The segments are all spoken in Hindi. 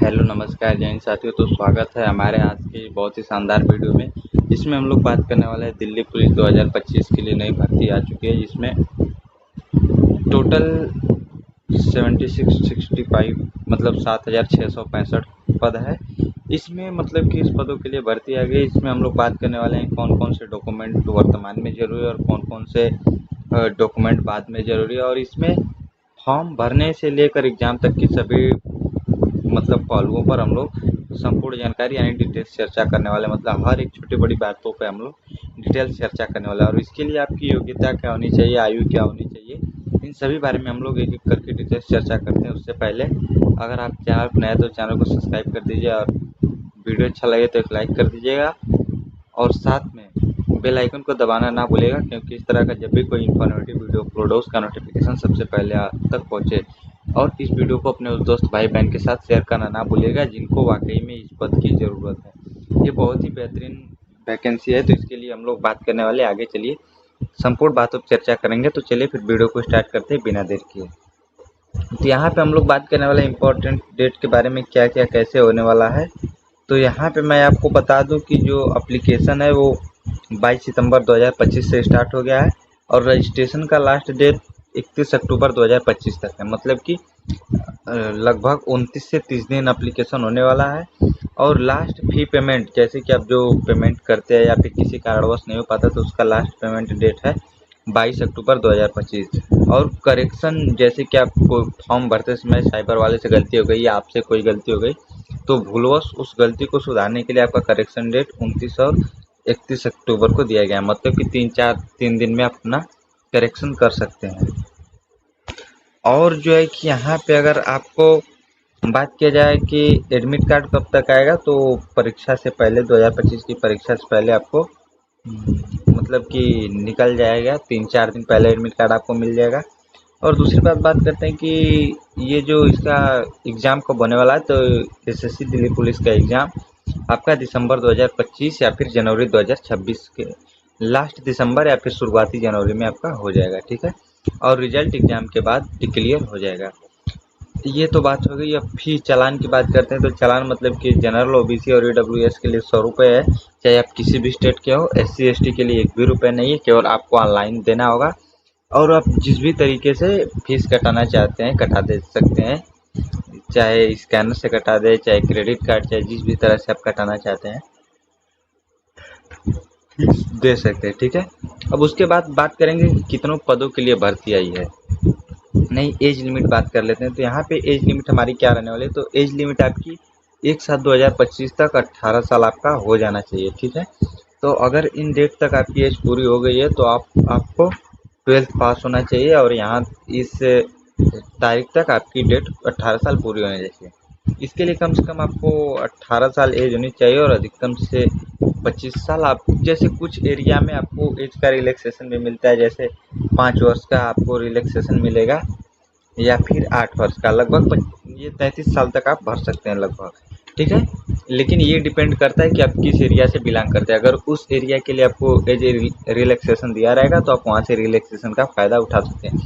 हेलो नमस्कार जय हिंद साथियों। तो स्वागत है हमारे आज की बहुत ही शानदार वीडियो में, जिसमें हम लोग बात करने वाले हैं दिल्ली पुलिस 2025 के लिए नई भर्ती आ चुकी है, जिसमें टोटल 7665 मतलब 7665 पद है। इसमें मतलब कि इस पदों के लिए भर्ती आ गई। इसमें हम लोग बात करने वाले हैं कौन कौन से डॉक्यूमेंट वर्तमान में जरूरी है और कौन कौन से डॉक्यूमेंट बाद में जरूरी है, और इसमें फॉर्म भरने से लेकर एग्जाम तक की सभी मतलब पहलुओं पर हम लोग संपूर्ण जानकारी यानी डिटेल्स चर्चा करने वाले, मतलब हर एक छोटी बड़ी बातों पे हम लोग डिटेल्स चर्चा करने वाले। और इसके लिए आपकी योग्यता क्या होनी चाहिए, आयु क्या होनी चाहिए, इन सभी बारे में हम लोग एक एक करके डिटेल्स चर्चा करते हैं। उससे पहले अगर आप चैनल पर नए तो चैनल को सब्सक्राइब कर दीजिए, और वीडियो अच्छा लगे तो एक लाइक कर दीजिएगा, और साथ में बेल आइकन को दबाना ना भूलिएगा, क्योंकि इस तरह का जब भी कोई इन्फॉर्मेटिव वीडियो अपलोड हो उसका नोटिफिकेशन सबसे पहले आप तक पहुँचे। और इस वीडियो को अपने उस दोस्त भाई बहन के साथ शेयर करना ना भूलिएगा जिनको वाकई में इस पद की ज़रूरत है। ये बहुत ही बेहतरीन वैकेंसी है, तो इसके लिए हम लोग बात करने वाले। आगे चलिए संपूर्ण बातों पर चर्चा करेंगे। तो चलिए फिर वीडियो को स्टार्ट करते हैं बिना देर किए। तो यहाँ पे हम लोग बात करने वाले इम्पोर्टेंट डेट के बारे में, क्या क्या कैसे होने वाला है। तो यहाँ पे मैं आपको बता दूं कि जो एप्लीकेशन है वो 22 सितंबर 2025 से स्टार्ट हो गया है, और रजिस्ट्रेशन का लास्ट डेट 31 अक्टूबर 2025 तक है। मतलब कि लगभग 29 से 30 दिन एप्लीकेशन होने वाला है। और लास्ट फी पेमेंट, जैसे कि आप जो पेमेंट करते हैं या फिर किसी कारणवश नहीं हो पाता तो उसका लास्ट पेमेंट डेट है 22 अक्टूबर 2025। और करेक्शन, जैसे कि आपको फॉर्म भरते समय साइबर वाले से गलती हो गई या आपसे कोई गलती हो गई, तो भूलवश उस गलती को सुधारने के लिए आपका करेक्शन डेट 29 और 31 अक्टूबर को दिया गया है। मतलब कि 3 दिन में आप अपना करेक्शन कर सकते हैं। और जो है कि यहाँ पे अगर आपको बात किया जाए कि एडमिट कार्ड कब तक आएगा, तो परीक्षा से पहले 2025 की परीक्षा से पहले आपको मतलब कि निकल जाएगा। 3-4 दिन पहले एडमिट कार्ड आपको मिल जाएगा। और दूसरी बात करते हैं कि ये जो इसका एग्ज़ाम कब होने वाला है, तो एसएससी दिल्ली पुलिस का एग्ज़ाम आपका दिसंबर 2025 या फिर जनवरी 2026 के लास्ट दिसंबर या फिर शुरुआती जनवरी में आपका हो जाएगा, ठीक है। और रिजल्ट एग्ज़ाम के बाद डिक्लेयर हो जाएगा। ये तो बात हो गई। अब फी चालान की बात करते हैं। तो चालान मतलब कि जनरल ओबीसी और ईडब्ल्यूएस के लिए 100 रुपये है, चाहे आप किसी भी स्टेट के हो। एससी एसटी के लिए 1 भी रुपये नहीं है, केवल आपको ऑनलाइन देना होगा। और आप जिस भी तरीके से फीस कटाना चाहते हैं कटा दे सकते हैं, चाहे स्कैनर से कटा दे, चाहे क्रेडिट कार्ड, चाहे जिस भी तरह से आप कटाना चाहते हैं फीस दे सकते हैं, ठीक है। अब उसके बाद बात करेंगे कि कितनों पदों के लिए भर्ती आई है। नहीं, एज लिमिट बात कर लेते हैं। तो यहाँ पे एज लिमिट हमारी क्या रहने वाली है, तो एज लिमिट आपकी 1/7/2025 तक 18 साल आपका हो जाना चाहिए, ठीक है। तो अगर इन डेट तक आपकी एज पूरी हो गई है तो आपको 12th पास होना चाहिए, और यहाँ इस तारीख तक आपकी डेट 18 साल पूरी होनी चाहिए। इसके लिए कम से कम आपको 18 साल एज होनी चाहिए, और अधिकतम से 25 साल। आप जैसे कुछ एरिया में आपको एज का रिलैक्सेशन भी मिलता है, जैसे 5 वर्ष का आपको रिलैक्सेशन मिलेगा, या फिर 8 वर्ष का। लगभग ये 33 साल तक आप भर सकते हैं लगभग, ठीक है। लेकिन ये डिपेंड करता है कि आप किस एरिया से बिलोंग करते हैं। अगर उस एरिया के लिए आपको एज रिलैक्सेशन दिया रहेगा तो आप वहाँ से रिलैक्सेशन का फ़ायदा उठा सकते हैं।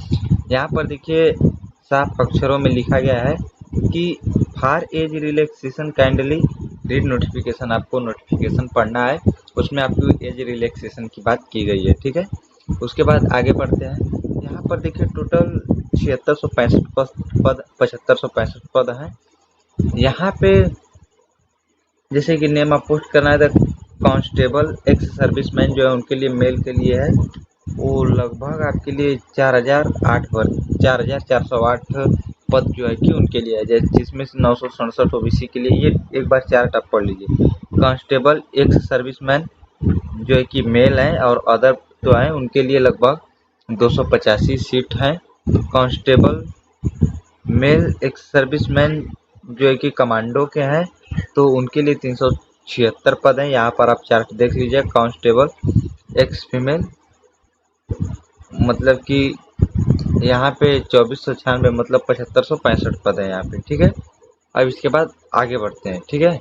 यहाँ पर देखिए साफ अक्षरों में लिखा गया है कि for age relaxation kindly read notification. आपको नोटिफिकेशन पढ़ना है, उसमें आपकी एज रिलैक्सेशन की बात की गई है, ठीक है। उसके बाद आगे बढ़ते हैं। यहाँ पर देखिए टोटल 7665 पद 7565 पद हैं। यहाँ पे जैसे कि नेम ऑफ पोस्ट करना है तो कांस्टेबल एक्स सर्विसमैन जो है उनके लिए मेल के लिए है, वो लगभग आपके लिए 4408 पद जो है कि उनके लिए है, जिसमें से 967 ओबीसी के लिए। ये एक बार चार्ट आप पढ़ लीजिए। कांस्टेबल एक्स सर्विसमैन जो है कि मेल हैं, और अदर तो हैं उनके लिए लगभग 285 सीट हैं। कांस्टेबल मेल एक्स सर्विसमैन जो है कि कमांडो के हैं, तो उनके लिए 376 पद हैं। यहाँ पर आप चार्ट देख लीजिए। कांस्टेबल एक्स फीमेल मतलब कि यहाँ पे 2496 मतलब 7565 पद है यहाँ पे, ठीक है। अब इसके बाद आगे बढ़ते हैं, ठीक है।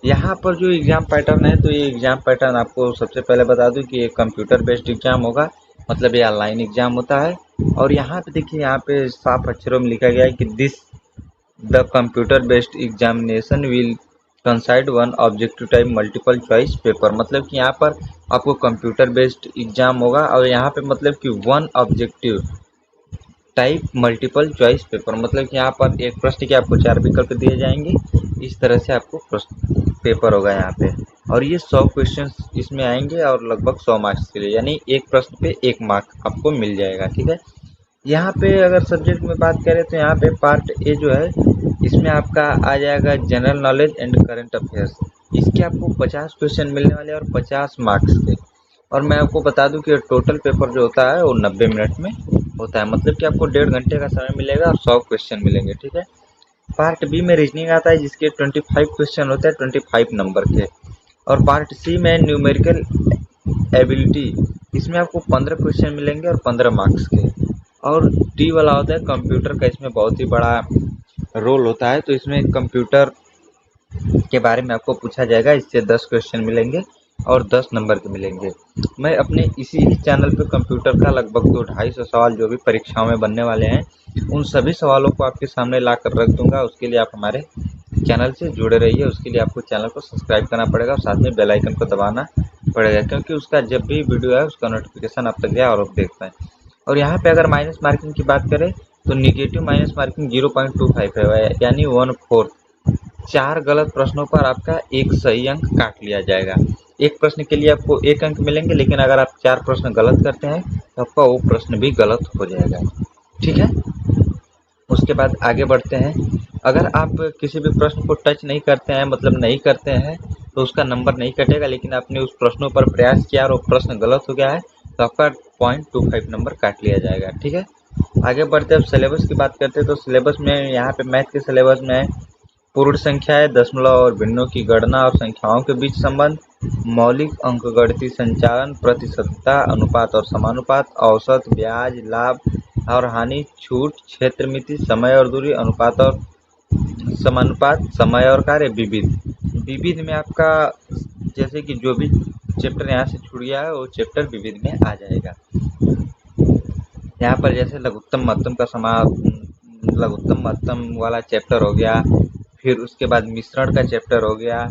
यहाँ पर जो एग्ज़ाम पैटर्न है, तो ये एग्ज़ाम पैटर्न आपको सबसे पहले बता दूं कि ये कंप्यूटर बेस्ड एग्ज़ाम होगा, मतलब ये ऑनलाइन एग्ज़ाम होता है। और यहाँ पे देखिए, यहाँ पे साफ अक्षरों में लिखा गया है कि this the computer based examination will कंसाइड one objective type multiple choice paper, मतलब कि यहाँ पर आपको कंप्यूटर बेस्ड एग्जाम होगा और यहाँ पे मतलब कि one objective type multiple choice paper, मतलब कि यहाँ पर एक प्रश्न के आपको 4 विकल्प दिए जाएंगे। इस तरह से आपको प्रश्न पेपर होगा यहाँ पे, और ये 100 क्वेश्चन इसमें आएंगे और लगभग 100 मार्क्स के लिए, यानी एक प्रश्न पे 1 मार्क आपको मिल जाएगा। ठीक है, यहाँ पे अगर सब्जेक्ट में बात करें तो यहाँ पे पार्ट ए जो है इसमें आपका आ जाएगा general knowledge and current affairs. इसके आपको 50 क्वेश्चन मिलने वाले और 50 मार्क्स के। और मैं आपको बता दूं कि टोटल पेपर जो होता है वो 90 मिनट में होता है, मतलब कि आपको 1.5 घंटे का समय मिलेगा और 100 क्वेश्चन मिलेंगे। ठीक है, पार्ट बी में रीजनिंग आता है जिसके 25 क्वेश्चन होते हैं 25 नंबर के। और पार्ट सी में न्यूमेरिकल एबिलिटी, इसमें आपको 15 क्वेश्चन मिलेंगे और 15 मार्क्स के। और डी वाला होता है कंप्यूटर का, इसमें बहुत ही बड़ा रोल होता है, तो इसमें कंप्यूटर के बारे में आपको पूछा जाएगा, इससे 10 क्वेश्चन मिलेंगे और 10 नंबर के मिलेंगे। मैं अपने इसी ही चैनल पे कंप्यूटर का लगभग 200-250 सवाल जो भी परीक्षाओं में बनने वाले हैं उन सभी सवालों को आपके सामने ला कर रख दूंगा। उसके लिए आप हमारे चैनल से जुड़े रहिए, उसके लिए आपको चैनल को सब्सक्राइब करना पड़ेगा और साथ में बेल आइकन को दबाना पड़ेगा, क्योंकि उसका जब भी वीडियो है उसका नोटिफिकेशन आप तक जाए और आप देख पाएँ। और यहाँ पे अगर माइनस मार्किंग की बात करें तो निगेटिव माइनस मार्किंग 0.25 है, यानी 1/4। 4 गलत प्रश्नों पर आपका 1 सही अंक काट लिया जाएगा। एक प्रश्न के लिए आपको 1 अंक मिलेंगे, लेकिन अगर आप 4 प्रश्न गलत करते हैं तो आपका वो प्रश्न भी गलत हो जाएगा। ठीक है, उसके बाद आगे बढ़ते हैं। अगर आप किसी भी प्रश्न को टच नहीं करते हैं, मतलब नहीं करते हैं, तो उसका नंबर नहीं कटेगा, लेकिन आपने उस प्रश्नों पर प्रयास किया और वो प्रश्न गलत हो गया है तो आपका 0.25 नंबर काट लिया जाएगा। ठीक है, आगे बढ़ते हैं। अब सिलेबस की बात करते हैं तो सिलेबस में यहाँ पे मैथ के सिलेबस में पूर्ण संख्याएं, दशमलव और भिन्नों की गणना और संख्याओं के बीच संबंध, मौलिक अंकगणितीय संचालन, प्रतिशतता, अनुपात और समानुपात, औसत, ब्याज, लाभ और हानि, छूट, क्षेत्र मिति, समय और दूरी, अनुपात और समानुपात, समय और कार्य, विविध। विविध में आपका जैसे कि जो भी चैप्टर यहाँ से छूट गया है वो चैप्टर विविध में आ जाएगा। यहाँ पर जैसे लघुत्तम महत्तम का लघुत्तम महत्तम वाला चैप्टर हो गया, फिर उसके बाद मिश्रण का चैप्टर हो गया।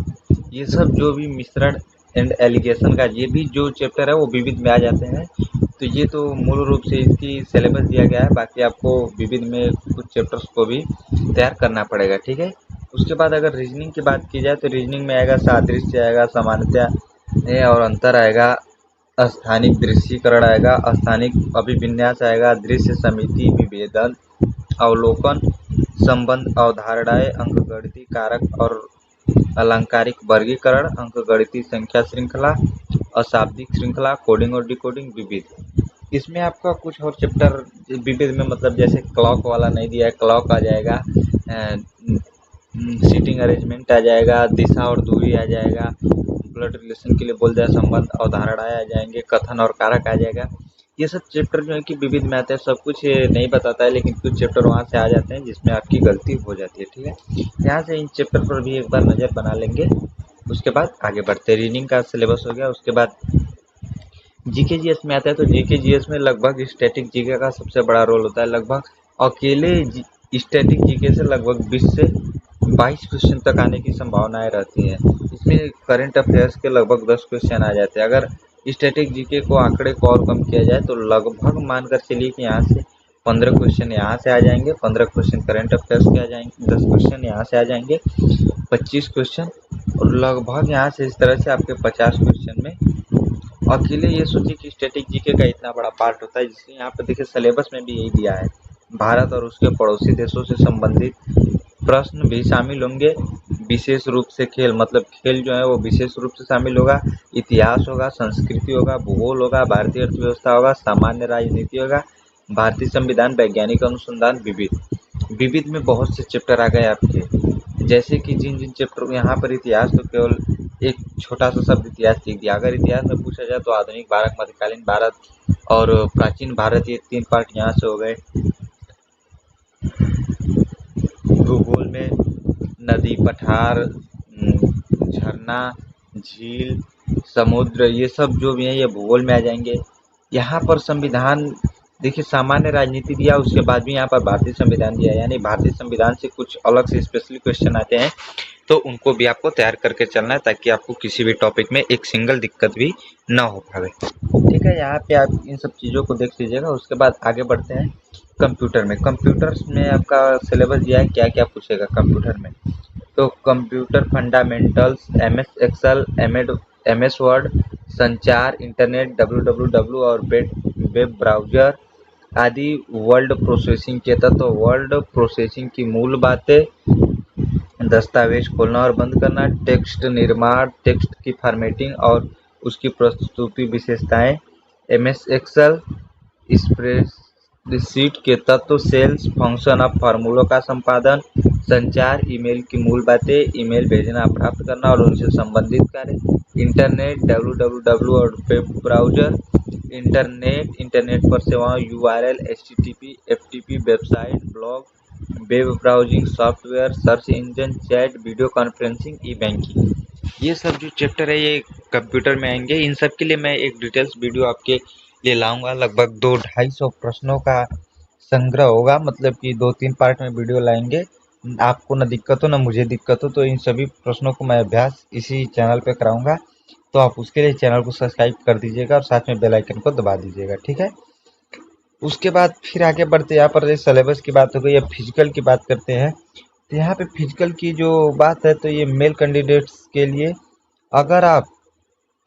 ये सब जो भी मिश्रण एंड एलिगेशन का ये भी जो चैप्टर है वो विविध में आ जाते हैं। तो ये तो मूल रूप से इसकी सिलेबस दिया गया है, बाकी आपको विविध में कुछ चैप्टर्स को भी तैयार करना पड़ेगा। ठीक है, उसके बाद अगर रीजनिंग की बात की जाए तो रीजनिंग में आएगा सादृश्य आएगा, सामान्यता और अंतर आएगा, स्थानिक दृश्यीकरण आएगा, स्थानिक अभिविन्यास आएगा, दृश्य समिति, विभेदन, अवलोकन, संबंध, अवधारणाएं, अंकगणितीय कारक और अलंकारिक वर्गीकरण, अंकगणितीय संख्या श्रृंखला, अशाब्दिक श्रृंखला, कोडिंग और डिकोडिंग, विविध। इसमें आपका कुछ और चैप्टर विविध में मतलब जैसे क्लॉक वाला नहीं दिया है, क्लॉक आ जाएगा, सीटिंग अरेंजमेंट आ जाएगा, दिशा और दूरी आ जाएगा, ब्लड रिलेशन के लिए बोल दिया, संबंध, अवधारणाएं आ जाएंगे, कथन और कारक आ जाएगा। ये सब चैप्टर जो है कि विविध में आते हैं, सब कुछ ये नहीं बताता है, लेकिन कुछ चैप्टर वहाँ से आ जाते हैं जिसमें आपकी गलती हो जाती है। ठीक है, यहाँ से इन चैप्टर पर भी एक बार नज़र बना लेंगे। उसके बाद आगे बढ़ते हैं। रीडिंग का सिलेबस हो गया, उसके बाद जीके जीएस में आता है। तो जीके जीएस में लगभग स्टैटिक जीके का सबसे बड़ा रोल होता है। लगभग अकेले स्टैटिक जीके से लगभग 20 से 22 क्वेश्चन तक आने की संभावनाएं रहती हैं। इसमें करंट अफेयर्स के लगभग 10 क्वेश्चन आ जाते हैं। अगर स्टैटिक जीके को आंकड़े को और कम किया जाए तो लगभग मानकर चलिए कि यहाँ से 15 क्वेश्चन यहाँ से आ जाएंगे, 15 क्वेश्चन करंट अफेयर्स के आ जाएंगे, 10 क्वेश्चन यहाँ से आ जाएंगे, 25 क्वेश्चन, और लगभग यहाँ से इस तरह से आपके 50 क्वेश्चन में अकेले। ये सोचिए कि स्टैटिक जीके का इतना बड़ा पार्ट होता है, जिससे यहाँ पर देखिए सिलेबस में भी यही दिया है। भारत और उसके पड़ोसी देशों से संबंधित प्रश्न भी शामिल होंगे, विशेष रूप से खेल, मतलब खेल जो है वो विशेष रूप से शामिल होगा, इतिहास होगा, संस्कृति होगा, भूगोल होगा, भारतीय अर्थव्यवस्था होगा, सामान्य राजनीति होगा, भारतीय संविधान, वैज्ञानिक अनुसंधान, विविध। विविध में बहुत से चैप्टर आ गए आपके, जैसे कि जिन जिन चैप्टर में यहाँ पर इतिहास तो केवल एक छोटा सा शब्द इतिहास लिख दिया। अगर इतिहास में पूछा जाए तो आधुनिक भारत, मध्यकालीन भारत और प्राचीन भारत, ये 3 पार्ट यहाँ से हो गए। भूगोल में नदी, पठार, झरना, झील, समुद्र, ये सब जो भी है ये भूगोल में आ जाएंगे। यहाँ पर संविधान देखिए सामान्य राजनीति दिया, उसके बाद भी यहाँ पर भारतीय संविधान दिया, यानी भारतीय संविधान से कुछ अलग से स्पेशली क्वेश्चन आते हैं, तो उनको भी आपको तैयार करके चलना है ताकि आपको किसी भी टॉपिक में एक सिंगल दिक्कत भी ना हो पावे। ठीक है, यहाँ पे आप इन सब चीज़ों को देख लीजिएगा। उसके बाद आगे बढ़ते हैं कंप्यूटर में। कंप्यूटर्स में आपका सिलेबस दिया है, क्या क्या पूछेगा कंप्यूटर में। तो computer fundamentals, MS Excel, MS Word, संचार, इंटरनेट, डब्ल्यू और वेब ब्राउज़र आदि, वर्ड प्रोसेसिंग के तत्व, वर्ड प्रोसेसिंग की मूल बातें, दस्तावेज खोलना और बंद करना, टेक्स्ट निर्माण, टेक्स्ट की फॉर्मेटिंग और उसकी प्रस्तुति विशेषताएं, एमएस एक्सेल, स्प्रेडशीट के तत्व, सेल्स फंक्शन ऑफ फार्मूलों का संपादन, संचार, ईमेल की मूल बातें, ईमेल भेजना प्राप्त करना और उनसे संबंधित कार्य, इंटरनेट, डब्ल्यू और वेब ब्राउज़र, इंटरनेट पर सेवाओं, URL, HTTP, FTP, website, blog, web browsing software, search engine, chat, video conferencing, e banking. ये सब जो चैप्टर है ये कंप्यूटर में आएंगे। इन सब के लिए मैं एक डिटेल्स वीडियो आपके लिए लाऊंगा। लगभग 200-250 प्रश्नों का संग्रह होगा, मतलब कि 2-3 पार्ट में वीडियो लाएंगे। आपको ना दिक्कत हो ना मुझे दिक्कत हो, तो इन सभी प्रश्नों को मैं अभ्यास इसी चैनल पे कराऊंगा। तो आप उसके लिए चैनल को सब्सक्राइब कर दीजिएगा और साथ में बेल आइकन को दबा दीजिएगा। ठीक है, उसके बाद फिर आगे बढ़ते, यहाँ पर सिलेबस की बात हो गई। अब फिजिकल की बात करते हैं। तो यहाँ पे फिजिकल की जो बात है, तो ये मेल कैंडिडेट्स के लिए अगर आप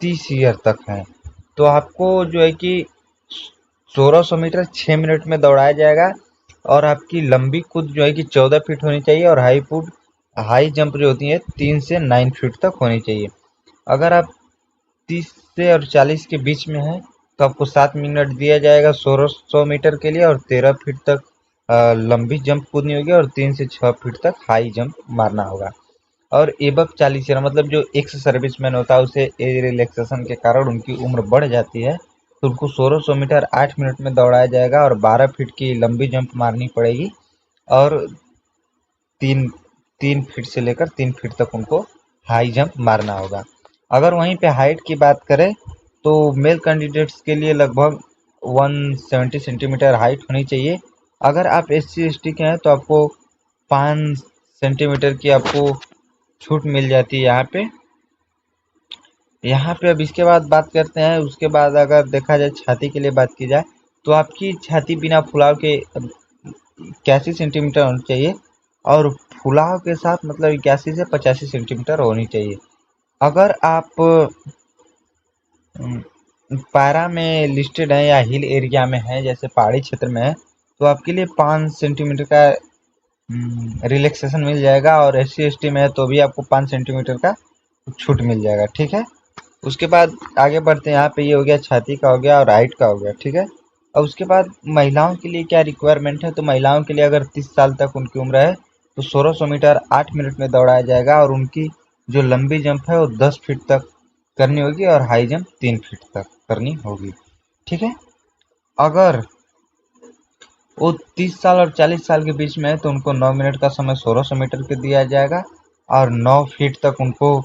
30 ईयर तक हैं तो आपको जो है कि 1600 मीटर 6 मिनट में दौड़ाया जाएगा, और आपकी लंबी कूद जो है कि 14 फीट होनी चाहिए, और हाई जंप जो होती है 3 से 9 फीट तक होनी चाहिए। अगर आप 30 से और 40 के बीच में है तो आपको 7 मिनट दिया जाएगा 1600 मीटर के लिए, और 13 फीट तक लंबी जंप कूदनी होगी, और 3 से 6 फीट तक हाई जंप मारना होगा। और एबव 40 ईयर मतलब जो एक्स सर्विसमैन होता है, उसे एज रिलैक्सेशन के कारण उनकी उम्र बढ़ जाती है, तो उनको 1600 मीटर 8 मिनट में दौड़ाया जाएगा, और 12 फीट की लंबी जंप मारनी पड़ेगी, और 3 फीट से लेकर 3 फीट तक उनको हाई जंप मारना होगा। अगर वहीं पे हाइट की बात करें तो मेल कैंडिडेट्स के लिए लगभग 170 सेंटीमीटर हाइट होनी चाहिए। अगर आप SC/ST के हैं तो आपको 5 सेंटीमीटर की आपको छूट मिल जाती है यहाँ पे अब इसके बाद बात करते हैं। उसके बाद अगर देखा जाए छाती के लिए बात की जाए, तो आपकी छाती बिना फुलाव के 81 सेंटीमीटर होनी चाहिए, और फुलाव के साथ मतलब 81 से 85 सेंटीमीटर होनी चाहिए। अगर आप पैरा में लिस्टेड है या हिल एरिया में है, जैसे पहाड़ी क्षेत्र में है, तो आपके लिए 5 सेंटीमीटर का रिलैक्सेशन मिल जाएगा, और SC/ST में है तो भी आपको 5 सेंटीमीटर का छूट मिल जाएगा। ठीक है, उसके बाद आगे बढ़ते हैं। यहाँ पे ये हो गया छाती का हो गया और हाइट का हो गया। ठीक है, और उसके बाद महिलाओं के लिए क्या रिक्वायरमेंट है, तो महिलाओं के लिए अगर 30 साल तक उनकी उम्र है तो 1600 मीटर 8 मिनट में दौड़ाया जाएगा, और उनकी जो लंबी जंप है वो 10 फीट तक करनी होगी, और हाई जंप 3 फीट तक करनी होगी। ठीक है, अगर वो 30 साल और 40 साल के बीच में है तो उनको 9 मिनट का समय 1600 मीटर के दिया जाएगा, और 9 फीट तक उनको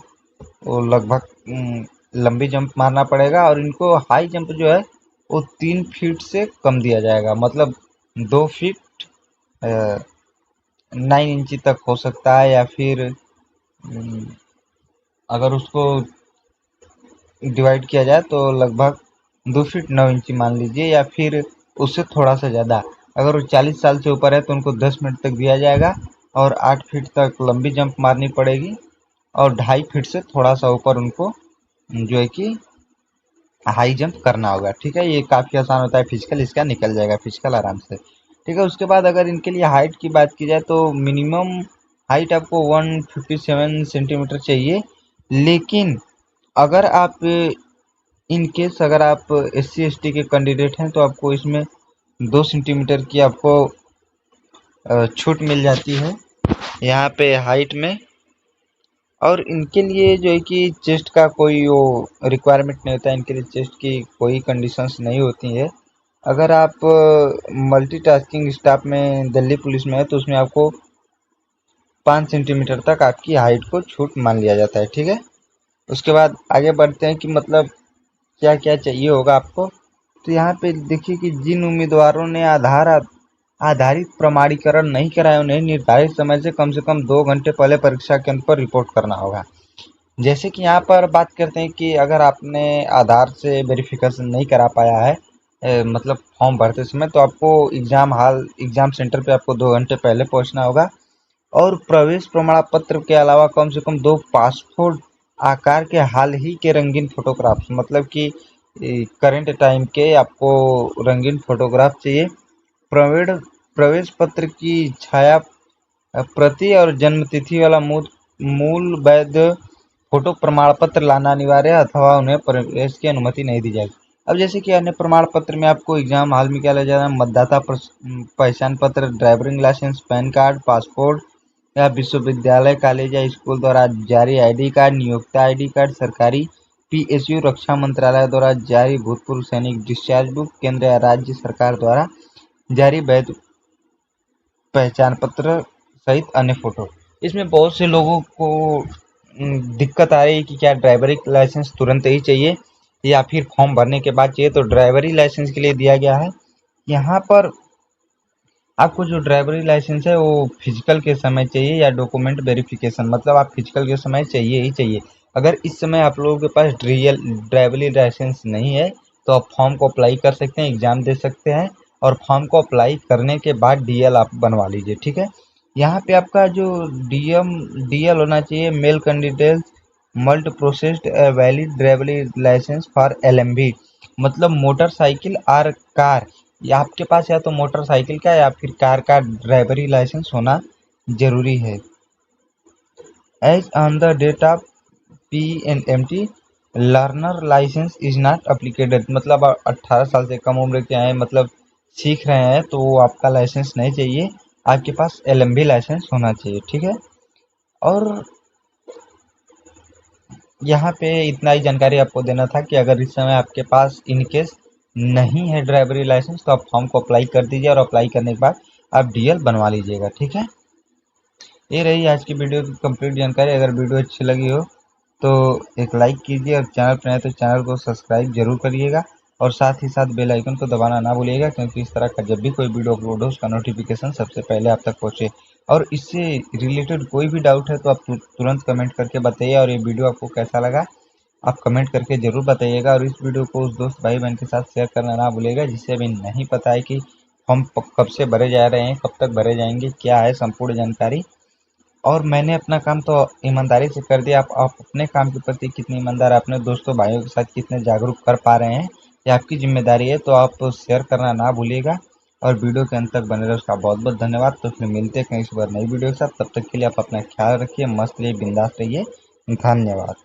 वो लगभग लंबी जंप मारना पड़ेगा, और इनको हाई जंप जो है वो 3 फीट से कम दिया जाएगा, मतलब 2 फीट 9 इंची तक हो सकता है, या फिर अगर उसको डिवाइड किया जाए तो लगभग 2 फीट 9 इंची मान लीजिए, या फिर उससे थोड़ा सा ज़्यादा। अगर वो 40 साल से ऊपर है तो उनको 10 मिनट तक दिया जाएगा, और 8 फीट तक लंबी जंप मारनी पड़ेगी, और 2.5 फीट से थोड़ा सा ऊपर उनको जो है कि हाई जंप करना होगा। ठीक है, ये काफ़ी आसान होता है फिजिकल, इसका निकल जाएगा फिजिकल आराम से। ठीक है, उसके बाद अगर इनके लिए हाइट की बात की जाए तो मिनिमम हाइट आपको 157 सेंटीमीटर चाहिए, लेकिन अगर आप इन केस अगर आप SC/ST के कैंडिडेट हैं तो आपको इसमें 2 सेंटीमीटर की आपको छूट मिल जाती है यहाँ पे हाइट में। और इनके लिए जो है कि चेस्ट का कोई वो रिक्वायरमेंट नहीं होता है, इनके लिए चेस्ट की कोई कंडीशंस नहीं होती है। अगर आप मल्टीटास्किंग स्टाफ में दिल्ली पुलिस में है तो उसमें आपको 5 सेंटीमीटर तक आपकी हाइट को छूट मान लिया जाता है। ठीक है, उसके बाद आगे बढ़ते हैं कि मतलब क्या क्या चाहिए होगा आपको। तो यहाँ पे देखिए कि जिन उम्मीदवारों ने आधारित प्रमाणीकरण नहीं कराया, उन्हें निर्धारित समय से कम 2 घंटे पहले परीक्षा केंद्र पर रिपोर्ट करना होगा। जैसे कि यहाँ पर बात करते हैं कि अगर आपने आधार से वेरिफिकेशन नहीं करा पाया है, मतलब फॉर्म भरते समय, तो आपको एग्जाम सेंटर पे आपको 2 घंटे पहले पहुंचना होगा। और प्रवेश प्रमाण पत्र के अलावा कम से कम 2 पासपोर्ट आकार के हाल ही के रंगीन फोटोग्राफ्स, मतलब कि करंट टाइम के आपको रंगीन फोटोग्राफ चाहिए। प्रवेश प्रवेश पत्र की छाया प्रति और जन्म तिथि वाला मूल वैध फोटो प्रमाण पत्र लाना अनिवार्य है, अथवा उन्हें प्रवेश की अनुमति नहीं दी जाएगी। अब जैसे कि अन्य प्रमाण पत्र में आपको एग्जाम हॉल में क्या ले जाना है, मतदाता पहचान पत्र, driving licence, PAN card, passport या विश्वविद्यालय, कॉलेज या स्कूल द्वारा जारी आईडी कार्ड, नियोक्ता आईडी कार्ड, सरकारी पीएसयू, रक्षा मंत्रालय द्वारा जारी भूतपूर्व सैनिक डिस्चार्ज बुक, केंद्र या राज्य सरकार द्वारा जारी वैध पहचान पत्र सहित अन्य फोटो। इसमें बहुत से लोगों को दिक्कत आ रही है कि क्या ड्राइवरी लाइसेंस तुरंत ही चाहिए या फिर फॉर्म भरने के बाद चाहिए। तो ड्राइवरी लाइसेंस के लिए दिया गया है, यहाँ पर आपको जो ड्राइवरी लाइसेंस है वो फिजिकल के समय चाहिए या डॉक्यूमेंट वेरिफिकेशन, मतलब आप फिजिकल के समय चाहिए ही चाहिए। अगर इस समय आप लोगों के पास ड्राइवरी लाइसेंस नहीं है तो आप फॉर्म को अप्लाई कर सकते हैं, एग्जाम दे सकते हैं, और फॉर्म को अप्लाई करने के बाद डीएल आप बनवा लीजिए, ठीक है। यहाँ पे आपका जो डीएल होना चाहिए, male candidate must possessed valid driving licence for LMV, मतलब मोटरसाइकिल और कार, या आपके पास या तो मोटरसाइकिल का या फिर कार का ड्राइवरी लाइसेंस होना जरूरी है। As on the date of PNMT learner licence is not applicated, मतलब 18 साल से कम उम्र के हैं, मतलब सीख रहे हैं, तो आपका लाइसेंस नहीं चाहिए, आपके पास LMV लाइसेंस होना चाहिए, ठीक है। और यहाँ पे इतना ही जानकारी आपको देना था कि अगर इस समय आपके पास इन केस नहीं है ड्राइवरी लाइसेंस तो आप फॉर्म को अप्लाई कर दीजिए, और अप्लाई करने के बाद आप DL बनवा लीजिएगा, ठीक है। ये रही आज की वीडियो की कंप्लीट जानकारी। अगर वीडियो अच्छी लगी हो तो एक लाइक कीजिए, और चैनल पर नए तो चैनल को सब्सक्राइब जरूर करिएगा, और साथ ही साथ बेल आइकन को दबाना ना भूलिएगा, क्योंकि इस तरह का जब भी कोई वीडियो अपलोड हो उसका नोटिफिकेशन सबसे पहले आप तक पहुंचे। और इससे रिलेटेड कोई भी डाउट है तो आप तुरंत कमेंट करके बताइए, और ये वीडियो आपको कैसा लगा आप कमेंट करके ज़रूर बताइएगा, और इस वीडियो को उस दोस्त भाई बहन के साथ शेयर करना ना भूलिएगा जिसे अभी नहीं पता है कि फॉर्म कब से भरे जा रहे हैं, कब तक भरे जाएंगे, क्या है संपूर्ण जानकारी। और मैंने अपना काम तो ईमानदारी से कर दिया, आप अपने काम के प्रति कितने ईमानदार, अपने दोस्तों भाइयों के साथ कितने जागरूक कर पा रहे हैं, ये आपकी जिम्मेदारी है, तो आप शेयर करना ना भूलिएगा, और वीडियो के अंत तक बने रहे उसका बहुत बहुत धन्यवाद। तो फिर मिलते हैं कहीं इस बार नई वीडियो के साथ, तब तक के लिए आप अपना ख्याल रखिए, मस्त रहिए, बिंदास रहिए, धन्यवाद।